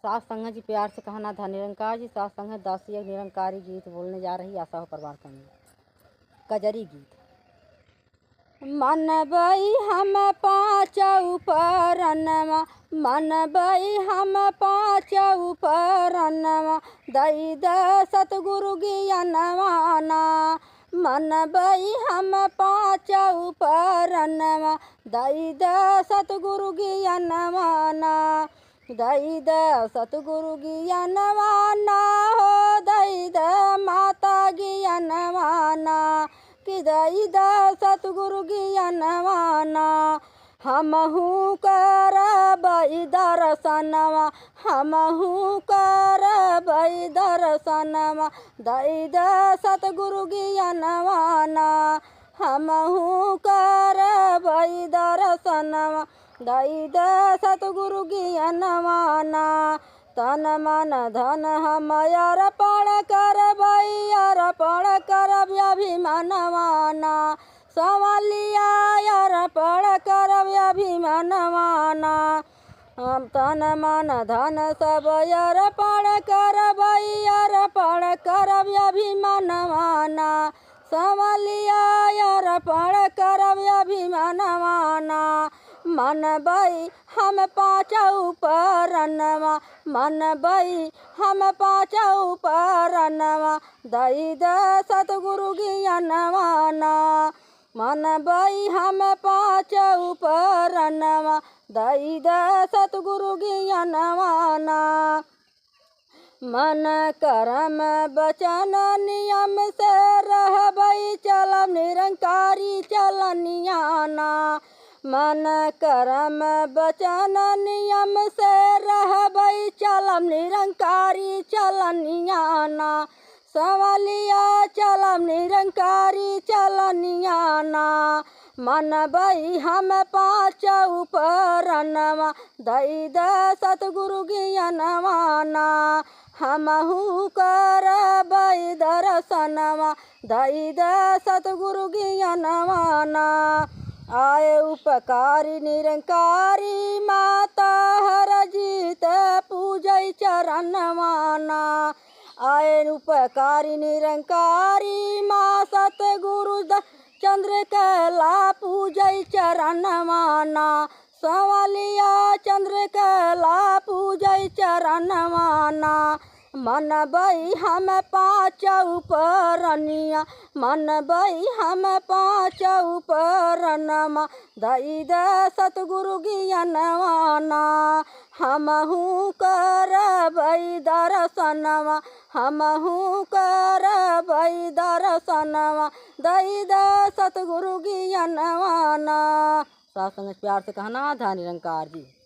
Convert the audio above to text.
सास संग जी प्यार से कहना था निरंकार जी, सास संग दासी एक निरंकारी गीत बोलने जा रही आशा हो परवार करनी। कजरी गीत। मन बई हम पाँचऊ परनमा, मन बई हम पाँचऊ परनमा, दई द सतगुरु ज्ञानवाना। मन बई हम पाँचऊ परनमा, दई द सतगुरु ज्ञानवाना, दई द सतगुरु ज्ञानवाना हो, दई द माता ज्ञानवाना, कि दई द सतगुरु ज्ञानवाना। हमहू करबई दर्शनवा, हमहू करबई दर्शनवा, दई द सतगुरु ज्ञानवाना। हमहू करबई दर्शनवा, दई द सतगुरु ज्ञानवाना। तन मन धन हम अर्पण करबई, अर्पण करब अभिमानवाना। संवलिया अर्पण करब अभिमानवाना। तन मन धन सब अर्पण करबई, अर्पण करब अभिमानवाना। संवलिया अर्पण करब अभिमानवाना। मन बई हम पाँचऊ परनमा, मन बई हम पाँचऊ परनमा, दई द सतगुरु ज्ञानवाना। मन बई हम पाँचऊ परनमा, दई द सतगुरु ज्ञानवाना। मन कर्म वचन नियम से रहबई, चलब निरंकारी चलनियाना। मन कर्म वचन नियम से रहबई, चलब निरंकारी चलनियाना। संवलिया चलब निरंकारी चलनियाना। मन बई हम पाँचऊ परनमा, दई द सतगुरु ज्ञानवाना। हमहू करबई दर्शनवा, दई द सतगुरु ज्ञानवाना। आए उपकारी निरंकारी माता हर जीत पूजई चरणवाना। आए उपकारी निरंकारी माँ सतगुरु चंद्र कला पूजई चरणवाना। संवलिया चंद्र कला पूजई चरणवाना। मन बई हम पाँचऊ परनिया, मन बई हम पाँचऊ परनमा, दई द सतगुरु ज्ञानवाना। हमहू करबई दर्शनवा, हमहू करबई दर्शनवा, दई द सतगुरु ज्ञानवाना। सास संग प्यार से कहना था निरंकार जी।